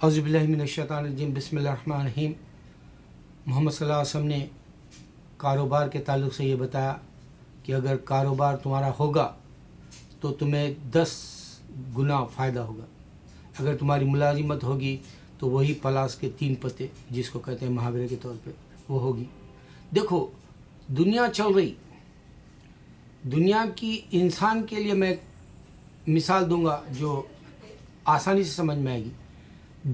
اعوذ باللہ من الشیطان الرجیم بسم اللہ الرحمن الرحیم۔ محمد صلی اللہ علیہ وسلم نے کاروبار کے تعلق سے یہ بتایا کہ اگر کاروبار تمہارا ہوگا تو تمہیں 10 گنا فائدہ ہوگا۔ اگر تمہاری ملازمت ہوگی تو وہی پلاس کے 3 پتے جس کو کہتے ہیں محاورے کے طور پہ وہ ہوگی۔ دیکھو دنیا چل رہی، دنیا کی انسان کے لیے میں مثال دوں گا جو آسانی سے سمجھ میں آئے گی۔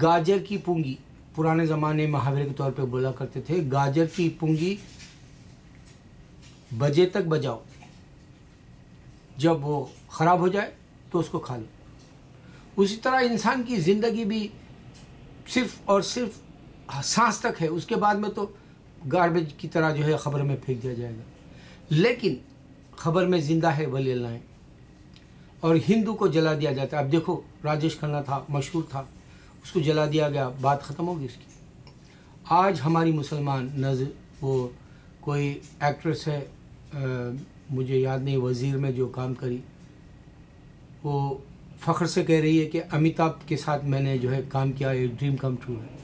گاجر کی پونگی، پرانے زمانے محاورے کے طور پہ بولا کرتے تھے، گاجر کی پونگی بجے تک بجاؤ، جب وہ خراب ہو جائے تو اس کو کھا لو۔ اسی طرح انسان کی زندگی بھی صرف اور صرف سانس تک ہے، اس کے بعد میں تو گاربیج کی طرح جو ہے خبر میں پھینک دیا جائے گا۔ لیکن خبر میں زندہ ہے ولی اللہ ہیں، اور ہندو کو جلا دیا جاتا ہے۔ اب دیکھو راجیش کھنہ تھا، مشہور تھا، اس کو جلا دیا گیا، بات ختم ہوگی اس کی۔ آج ہماری مسلمان نظر وہ کوئی ایکٹریس ہے، مجھے یاد نہیں، وزیر میں جو کام کری، وہ فخر سے کہہ رہی ہے کہ امیتابھ کے ساتھ میں نے جو ہے کام کیا، ایک ڈریم کم ٹرو ہے۔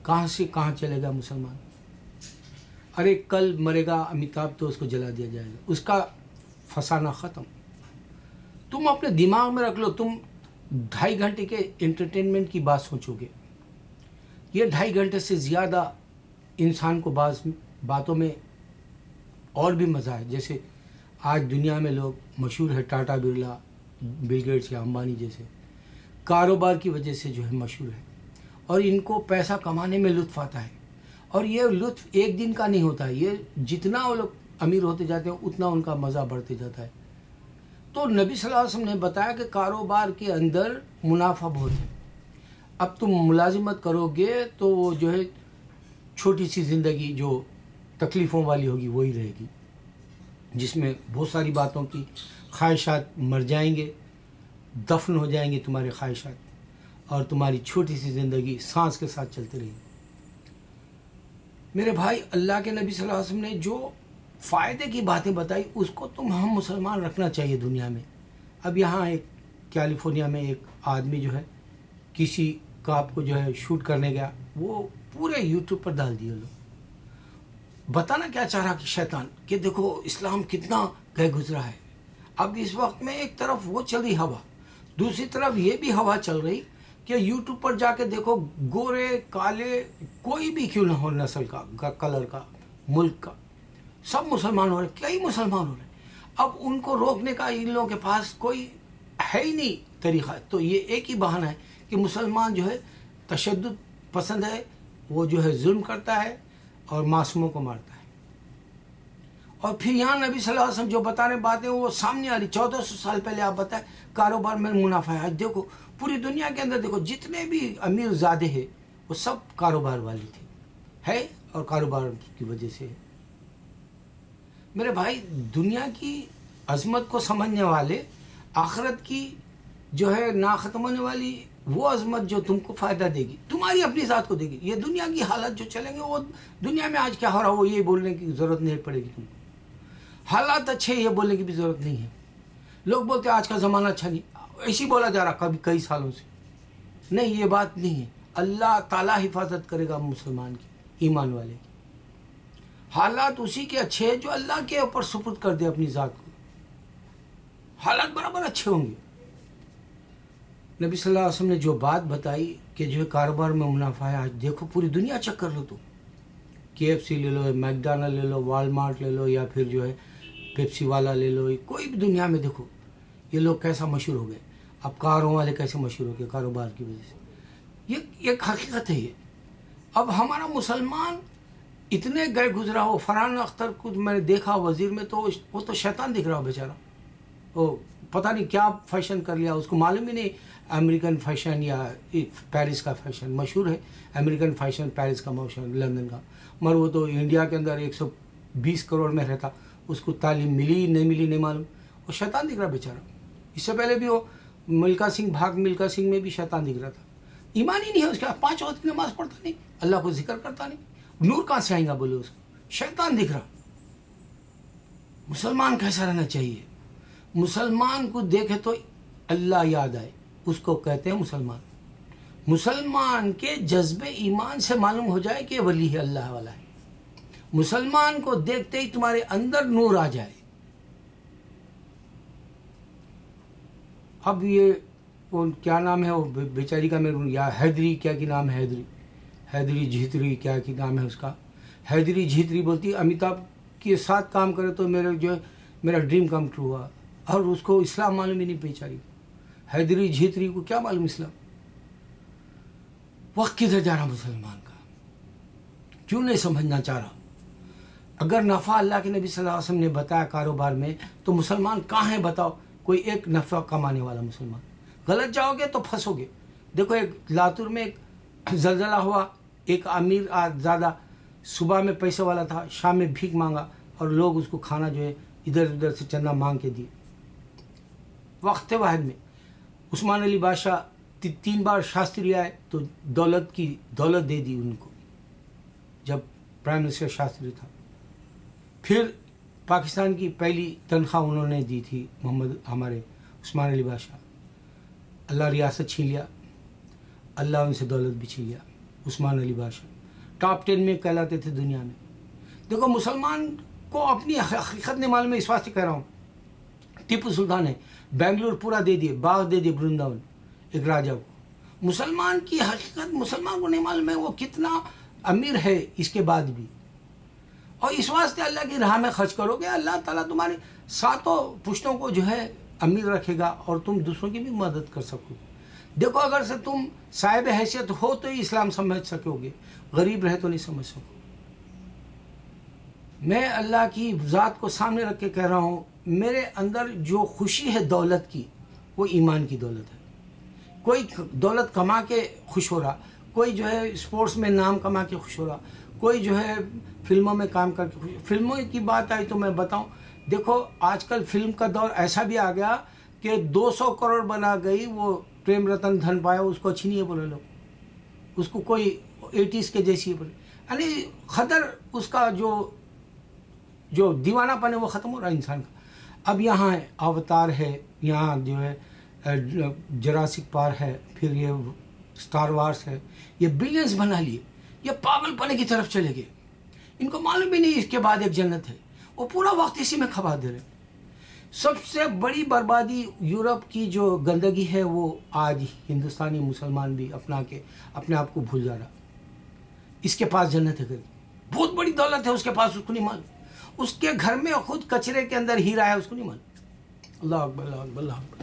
کہاں سے کہاں چلے گا مسلمان؟ ارے کل مرے گا امیتابھ تو اس کو جلا دیا جائے گا، اس کا فسانہ ختم۔ تم اپنے دماغ میں رکھ لو، تم 2.5 گھنٹے کے انٹرٹینمنٹ کی بات سوچو گے، یہ 2.5 گھنٹے سے زیادہ انسان کو بعض باتوں میں اور بھی مزہ ہے۔ جیسے آج دنیا میں لوگ مشہور ہے، ٹاٹا برلا، بل گیٹس یا امبانی جیسے، کاروبار کی وجہ سے جو ہے مشہور ہے، اور ان کو پیسہ کمانے میں لطف آتا ہے، اور یہ لطف ایک دن کا نہیں ہوتا ہے، یہ جتنا وہ لوگ امیر ہوتے جاتے ہیں اتنا ان کا مزہ بڑھتے جاتا ہے۔ تو نبی صلی اللہ علیہ وسلم نے بتایا کہ کاروبار کے اندر منافع بہت ہے۔ اب تم ملازمت کرو گے تو وہ جو ہے چھوٹی سی زندگی جو تکلیفوں والی ہوگی وہی رہے گی، جس میں بہت ساری باتوں کی خواہشات مر جائیں گے، دفن ہو جائیں گے تمہارے خواہشات، اور تمہاری چھوٹی سی زندگی سانس کے ساتھ چلتی رہے گی۔ میرے بھائی، اللہ کے نبی صلی اللہ علیہ وسلم نے جو فائدے کی باتیں بتائی اس کو ہم مسلمان رکھنا چاہیے دنیا میں۔ اب یہاں ایک کیلیفورنیا میں ایک آدمی جو ہے کسی کاپ کو جو ہے شوٹ کرنے گیا، وہ پورے یوٹیوب پر ڈال دیے لوگ۔ بتانا کیا چاہ رہا کہ شیطان کہ دیکھو اسلام کتنا گئے گزرا ہے۔ اب اس وقت میں ایک طرف وہ چل رہی ہوا، دوسری طرف یہ بھی ہوا چل رہی کہ یوٹیوب پر جا کے دیکھو، گورے کالے کوئی بھی کیوں نہ ہو نسل کا، کلر کا، ملک کا، سب مسلمان ہو رہے، کئی مسلمان ہو رہے۔ اب ان کو روکنے کا ان لوگوں کے پاس کوئی ہے ہی نہیں طریقہ، تو یہ ایک ہی بہانہ ہے کہ مسلمان جو ہے تشدد پسند ہے، وہ جو ہے ظلم کرتا ہے اور معصوموں کو مارتا ہے۔ اور پھر یہاں نبی صلی اللہ علیہ وسلم جو بتا رہے باتیں وہ سامنے آ رہی۔ 1400 سال پہلے آپ بتائیں کاروبار میں منافع ہے۔ آج دیکھو پوری دنیا کے اندر دیکھو، جتنے بھی امیر زادے ہیں وہ سب کاروبار والے تھے، ہے، اور کاروبار کی وجہ سے ہے۔ میرے بھائی، دنیا کی عظمت کو سمجھنے والے آخرت کی جو ہے نا ختم ہونے والی وہ عظمت جو تم کو فائدہ دے گی، تمہاری اپنی ذات کو دے گی۔ یہ دنیا کی حالت جو چلیں گے، وہ دنیا میں آج کیا ہو رہا وہ یہ بولنے کی ضرورت نہیں پڑے گی تم کو۔ حالات اچھے یہ بولنے کی بھی ضرورت نہیں ہے۔ لوگ بولتے ہیں آج کا زمانہ اچھا نہیں، ایسی بولا جا رہا کبھی کئی سالوں سے۔ نہیں، یہ بات نہیں ہے۔ اللہ تعالیٰ حفاظت کرے گا مسلمان کی، ایمان والے کی۔ حالات اسی کے اچھے ہیں جو اللہ کے اوپر سپرد کر دے اپنی ذات کو، حالات برابر اچھے ہوں گے۔ نبی صلی اللہ علیہ وسلم نے جو بات بتائی کہ جو ہے کاروبار میں منافع ہے، آج دیکھو پوری دنیا چیک کر لو، تو KFC لے لو، میکڈونلڈ لے لو، والمارٹ لے لو، یا پھر جو ہے پیپسی والا لے لو، کوئی بھی دنیا میں دیکھو یہ لوگ کیسا مشہور ہو گئے۔ اب کاروں والے کیسے مشہور ہو گئے کاروبار کی وجہ سے، یہ ایک حقیقت ہے۔ یہ اب ہمارا مسلمان اتنے گئے گزرا ہو، فرحان اختر کو میں نے دیکھا وزیر میں، تو وہ تو شیطان دکھ رہا ہو بیچارہ، وہ پتہ نہیں کیا فیشن کر لیا، اس کو معلوم ہی نہیں امریکن فیشن یا پیرس کا فیشن مشہور ہے، امریکن فیشن پیرس کا موشن، لندن کا، مگر وہ تو انڈیا کے اندر 120 کروڑ میں رہتا، اس کو تعلیم ملی نہیں ملی نہیں معلوم، وہ شیطان دکھ رہا بیچارہ۔ اس سے پہلے بھی وہ ملکا سنگھ بھاگ ملکا سنگھ میں بھی شیطان دکھ رہا تھا، ایمان ہی نہیں ہے اس کا، 5 وقت کی نماز پڑھتا نہیں، اللہ کو ذکر کرتا نہیں، نور کہاں سے آئیں گا بولے اس کو، شیطان دکھ رہا۔ مسلمان کیسا رہنا چاہیے؟ مسلمان کو دیکھے تو اللہ یاد آئے، اس کو کہتے ہیں مسلمان۔ مسلمان کے جذبے ایمان سے معلوم ہو جائے کہ ولی ہے، اللہ والا ہے. مسلمان کو دیکھتے ہی تمہارے اندر نور آ جائے. اب یہ وہ کیا نام ہے وہ بیچاری کا، میرے یا حیدری کیا کی نام ہے، حیدری جھیتری کیا کی نام ہے اس کا. حیدری جھیتری بولتی امیتابھ کے ساتھ کام کرے تو میرا ڈریم کم ٹرو ہوا. اور اس کو اسلام معلوم ہی نہیں بیچاری. حیدری جھیتری کو کیا معلوم اسلام. وقت کدھر جا رہا مسلمان کا، کیوں نہیں سمجھنا چاہ رہا. اگر نفع اللہ کے نبی صلی اللہ علیہ وسلم نے بتایا کاروبار میں تو مسلمان کہاں ہے بتاؤ. کوئی ایک نفع کمانے والا مسلمان. غلط جاؤ گے تو پھنسو گے. دیکھو ایک لاتور میں ایک زلزلہ ہوا، ایک امیر زیادہ صبح میں پیسے والا تھا، شام میں بھیک مانگا اور لوگ اس کو کھانا جو ہے ادھر ادھر سے چندہ مانگ کے دیے. وقت واحد میں عثمان علی بادشاہ 3 بار شاستری آئے تو دولت دے دی ان کو جب پرائم منسٹر شاستری تھا. پھر پاکستان کی پہلی تنخواہ انہوں نے دی تھی ہمارے عثمان علی بادشاہ. اللہ ریاست چھین لیا، اللہ ان سے دولت بھی چھین لیا. عثمان علی بادشاہ ٹاپ 10 میں کہلاتے تھے دنیا میں. دیکھو مسلمان کو اپنی حقیقت نہیں معلوم ہے، اس واسطے کہہ رہا ہوں. ٹیپو سلطان نے بنگلور پورا دے دیے، باغ دے دیے برنداون ایک راجا کو. مسلمان کی حقیقت مسلمان کو نہیں معلوم ہے وہ کتنا امیر ہے اس کے بعد بھی. اور اس واسطے اللہ کی راہ میں خرچ کرو گے، اللہ تعالیٰ تمہارے 7 پشتوں کو جو ہے امیر رکھے گا اور تم دوسروں کی بھی مدد کر سکو گے. دیکھو اگر سے تم صاحب حیثیت ہو تو ہی اسلام سمجھ سکو گے، غریب رہے تو نہیں سمجھ سکو. میں اللہ کی ذات کو سامنے رکھ کے کہہ رہا ہوں، میرے اندر جو خوشی ہے دولت کی وہ ایمان کی دولت ہے. کوئی دولت کما کے خوش ہو رہا، کوئی جو ہے اسپورٹس میں نام کما کے خوش ہو رہا، کوئی جو ہے فلموں میں کام کر کے خوش. فلموں کی بات آئی تو میں بتاؤں، دیکھو آج کل فلم کا دور ایسا بھی آ گیا کہ 200 کروڑ بنا گئی وہ پریم رتن دھن پایا، اس کو اچھی نہیں ہے بولے لوگ، اس کو کوئی 80s کے جیسی ہے بولے. یعنی خطر اس کا جو دیوانہ پن ہے وہ ختم ہو رہا ہے انسان کا. اب یہاں ہے اوتار ہے، یہاں جو ہے جراسک پارک ہے، پھر یہ اسٹار وارس ہے. یہ بلینز بنا لیے، یہ پاگل پنے کی طرف چلے گئے. ان کو معلوم بھی نہیں اس کے بعد ایک جنت ہے. وہ پورا وقت اسی میں کھپا دے رہے. سب سے بڑی بربادی یورپ کی جو گندگی ہے وہ آج ہندوستانی مسلمان بھی اپنا کے اپنے آپ کو بھول جا رہا. اس کے پاس جنت ہے، بہت بڑی دولت ہے اس کے پاس، اس کو نہیں معلوم. اس کے گھر میں خود کچرے کے اندر ہیرا ہے، اس کو نہیں معلوم. اللہ اکبر، اللہ اکبر، اللہ اکبر.